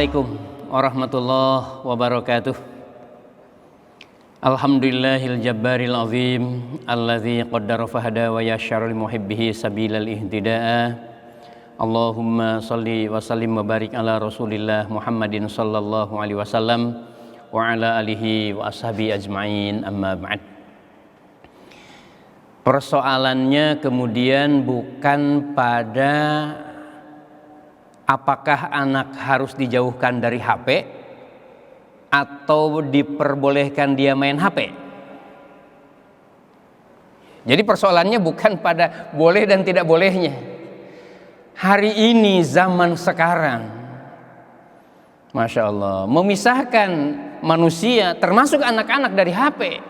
Assalamualaikum warahmatullahi wabarakatuh. Alhamdulillahil jabbaril azim alladzi qaddara fahada wa yasyara li muhibbihi sabilal ihtidaa. Allahumma salli wa sallim wa barik ala Rasulillah Muhammadin sallallahu alaihi wasallam wa ala alihi wa ashabi ajmain, amma ba'd. Persoalannya kemudian bukan pada apakah anak harus dijauhkan dari HP atau diperbolehkan dia main HP. Jadi persoalannya bukan pada boleh dan tidak bolehnya. Hari ini zaman sekarang, Masya Allah, memisahkan manusia termasuk anak-anak dari HP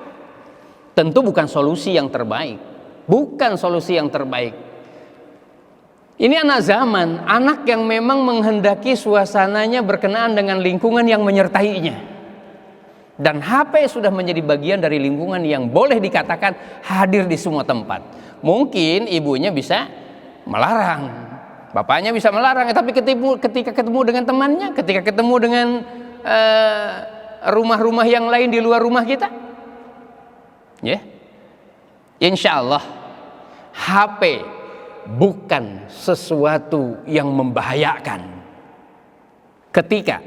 tentu bukan solusi yang terbaik. Bukan solusi yang terbaik. Ini anak zaman, anak yang memang menghendaki suasananya berkenaan dengan lingkungan yang menyertainya. Dan HP sudah menjadi bagian dari lingkungan yang boleh dikatakan hadir di semua tempat. Mungkin ibunya bisa melarang, bapaknya bisa melarang, tapi ketika ketemu dengan temannya, ketika ketemu dengan rumah-rumah yang lain di luar rumah kita, ya, insya Allah HP bukan sesuatu yang membahayakan ketika,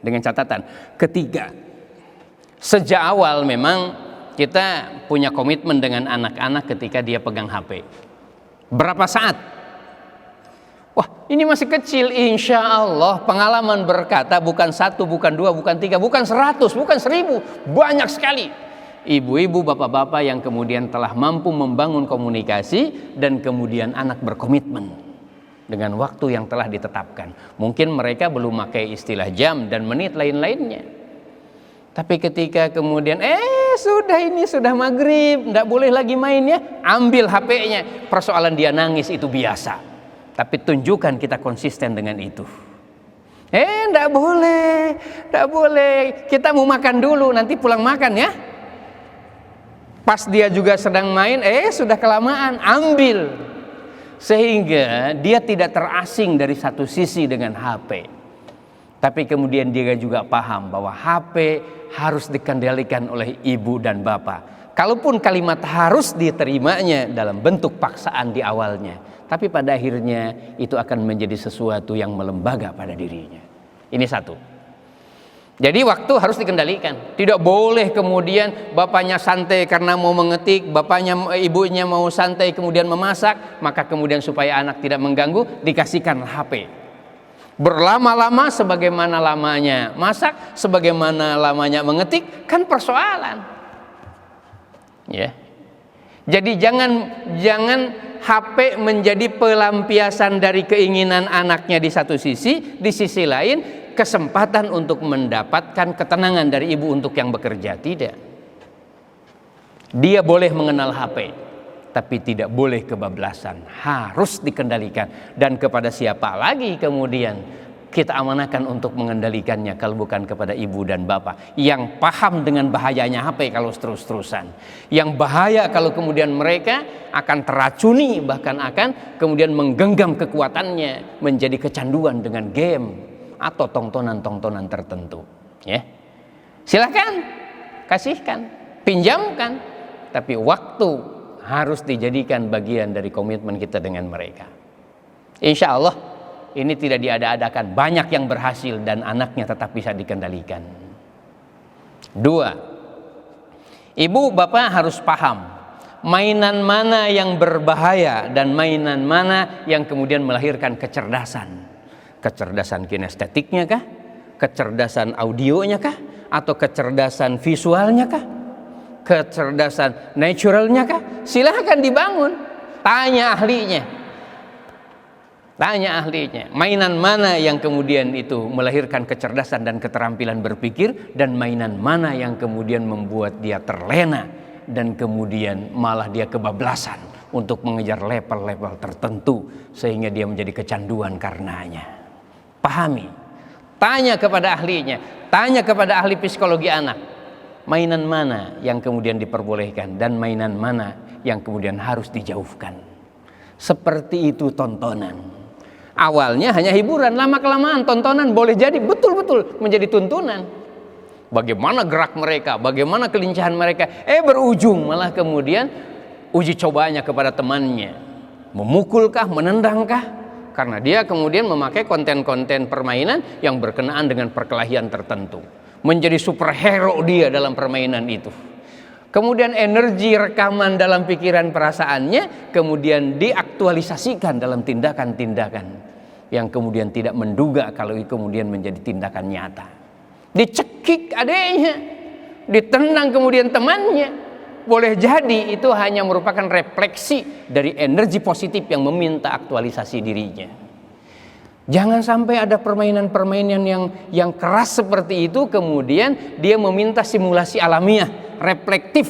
dengan catatan, ketika sejak awal memang kita punya komitmen dengan anak-anak ketika dia pegang HP. Berapa saat? Wah, ini masih kecil, insya Allah pengalaman berkata bukan satu, bukan dua, bukan tiga, bukan 100, bukan 1000, banyak sekali ibu-ibu, bapak-bapak yang kemudian telah mampu membangun komunikasi dan kemudian anak berkomitmen dengan waktu yang telah ditetapkan. Mungkin mereka belum pakai istilah jam dan menit lain-lainnya, tapi ketika kemudian sudah maghrib, tidak boleh lagi main ya, ambil HP-nya. Persoalan dia nangis itu biasa, tapi tunjukkan kita konsisten dengan itu. Tidak boleh, kita mau makan dulu, nanti pulang makan ya. Pas dia juga sedang main, sudah kelamaan, ambil. Sehingga dia tidak terasing dari satu sisi dengan HP. Tapi kemudian dia juga paham bahwa HP harus dikendalikan oleh ibu dan bapak. Kalaupun kalimat harus diterimanya dalam bentuk paksaan di awalnya, tapi pada akhirnya itu akan menjadi sesuatu yang melembaga pada dirinya. Ini satu. Jadi waktu harus dikendalikan. Tidak boleh kemudian bapaknya santai karena mau mengetik, ibunya mau santai kemudian memasak, maka kemudian supaya anak tidak mengganggu dikasihkan HP. Berlama-lama sebagaimana lamanya masak, sebagaimana lamanya mengetik, kan persoalan. Ya. Jadi jangan HP menjadi pelampiasan dari keinginan anaknya di satu sisi, di sisi lain kesempatan untuk mendapatkan ketenangan dari ibu untuk yang bekerja. Tidak. Dia boleh mengenal HP, tapi tidak boleh kebablasan. Harus dikendalikan. Dan kepada siapa lagi kemudian kita amanahkan untuk mengendalikannya kalau bukan kepada ibu dan bapak yang paham dengan bahayanya HP kalau terus-terusan. Yang bahaya kalau kemudian mereka akan teracuni, bahkan akan kemudian menggenggam kekuatannya menjadi kecanduan dengan game atau tontonan-tontonan tertentu. Ya, silakan, kasihkan, pinjamkan, tapi waktu harus dijadikan bagian dari komitmen kita dengan mereka. Insya Allah ini tidak diada-adakan, banyak yang berhasil dan anaknya tetap bisa dikendalikan. 2, ibu bapak harus paham mainan mana yang berbahaya dan mainan mana yang kemudian melahirkan kecerdasan. Kecerdasan kinestetiknya kah? Kecerdasan audionya kah? Atau kecerdasan visualnya kah? Kecerdasan naturalnya kah? Silahkan dibangun. Tanya ahlinya. Mainan mana yang kemudian itu melahirkan kecerdasan dan keterampilan berpikir, dan mainan mana yang kemudian membuat dia terlena dan kemudian malah dia kebablasan untuk mengejar level-level tertentu sehingga dia menjadi kecanduan karenanya. Pahami, tanya kepada ahlinya, tanya kepada ahli psikologi anak, mainan mana yang kemudian diperbolehkan dan mainan mana yang kemudian harus dijauhkan. Seperti itu tontonan. Awalnya hanya hiburan, lama-kelamaan tontonan boleh jadi betul-betul menjadi tuntunan. Bagaimana gerak mereka, bagaimana kelincahan mereka, berujung malah kemudian uji cobanya kepada temannya. Memukulkah, menendangkah? Karena dia kemudian memakai konten-konten permainan yang berkenaan dengan perkelahian tertentu. Menjadi superhero dia dalam permainan itu. Kemudian energi rekaman dalam pikiran perasaannya kemudian diaktualisasikan dalam tindakan-tindakan yang kemudian tidak menduga kalau kemudian menjadi tindakan nyata. Dicekik adiknya, ditendang kemudian temannya. Boleh jadi itu hanya merupakan refleksi dari energi positif yang meminta aktualisasi dirinya. Jangan sampai ada permainan-permainan yang keras seperti itu kemudian dia meminta simulasi alamiah, reflektif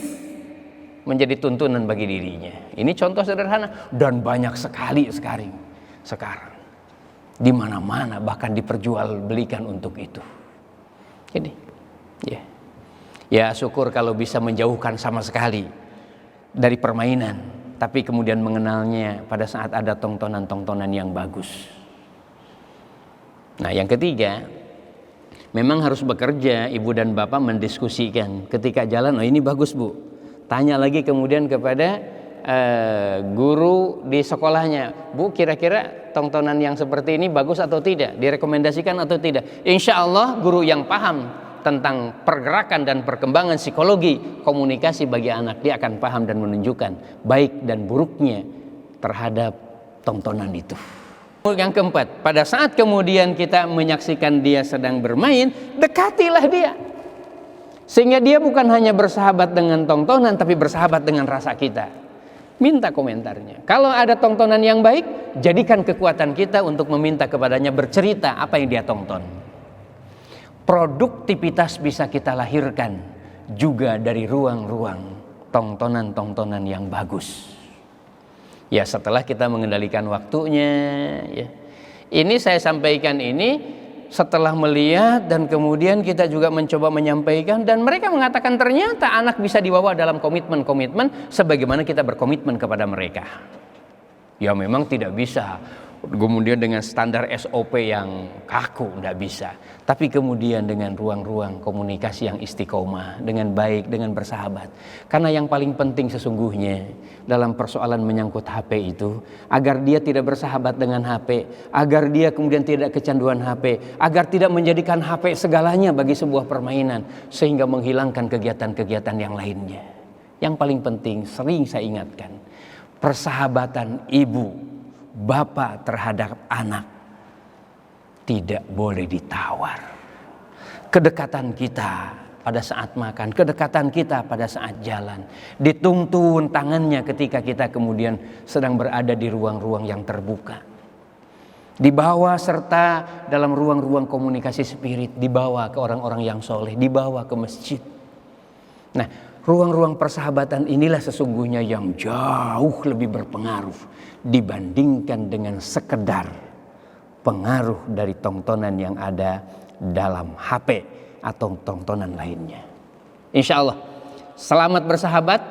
menjadi tuntunan bagi dirinya. Ini contoh sederhana dan banyak sekali sekarang. Di mana-mana bahkan diperjualbelikan untuk itu. Jadi, ya syukur kalau bisa menjauhkan sama sekali dari permainan, tapi kemudian mengenalnya pada saat ada tontonan-tontonan yang bagus. Nah, yang ketiga, memang harus bekerja ibu dan bapak mendiskusikan ketika jalan. Oh, ini bagus bu. Tanya lagi kemudian kepada guru di sekolahnya, bu kira-kira tontonan yang seperti ini bagus atau tidak, direkomendasikan atau tidak. Insya Allah guru yang paham tentang pergerakan dan perkembangan psikologi komunikasi bagi anak, dia akan paham dan menunjukkan baik dan buruknya terhadap tontonan itu. Yang keempat, pada saat kemudian kita menyaksikan dia sedang bermain, dekatilah dia. Sehingga dia bukan hanya bersahabat dengan tontonan, tapi bersahabat dengan rasa kita. Minta komentarnya. Kalau ada tontonan yang baik, jadikan kekuatan kita untuk meminta kepadanya bercerita apa yang dia tonton. Produktivitas bisa kita lahirkan juga dari ruang-ruang tontonan-tontonan yang bagus. Ya, setelah kita mengendalikan waktunya, ya. Ini saya sampaikan ini setelah melihat dan kemudian kita juga mencoba menyampaikan dan mereka mengatakan ternyata anak bisa dibawa dalam komitmen-komitmen sebagaimana kita berkomitmen kepada mereka. Ya memang tidak bisa kemudian dengan standar SOP yang kaku, tidak bisa. Tapi kemudian dengan ruang-ruang komunikasi yang istiqomah, dengan baik, dengan bersahabat. Karena yang paling penting sesungguhnya dalam persoalan menyangkut HP itu, agar dia tidak bersahabat dengan HP, agar dia kemudian tidak kecanduan HP, agar tidak menjadikan HP segalanya bagi sebuah permainan, sehingga menghilangkan kegiatan-kegiatan yang lainnya. Yang paling penting, sering saya ingatkan, persahabatan ibu, bapak terhadap anak tidak boleh ditawar. Kedekatan kita pada saat makan, kedekatan kita pada saat jalan, dituntun tangannya ketika kita kemudian sedang berada di ruang-ruang yang terbuka, dibawa serta dalam ruang-ruang komunikasi spirit, dibawa ke orang-orang yang soleh, dibawa ke masjid. Nah, ruang-ruang persahabatan inilah sesungguhnya yang jauh lebih berpengaruh dibandingkan dengan sekedar pengaruh dari tontonan yang ada dalam HP atau tontonan lainnya. Insya Allah selamat bersahabat,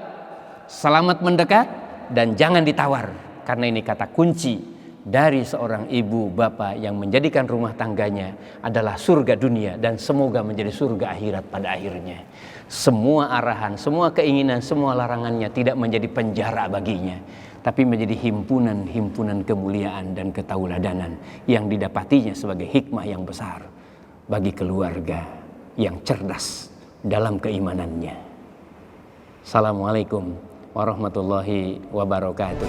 selamat mendekat, dan jangan ditawar. Karena ini kata kunci dari seorang ibu bapak yang menjadikan rumah tangganya adalah surga dunia dan semoga menjadi surga akhirat pada akhirnya. Semua arahan, semua keinginan, semua larangannya tidak menjadi penjara baginya, tapi menjadi himpunan-himpunan kemuliaan dan ketauladanan yang didapatinya sebagai hikmah yang besar bagi keluarga yang cerdas dalam keimanannya. Assalamualaikum warahmatullahi wabarakatuh.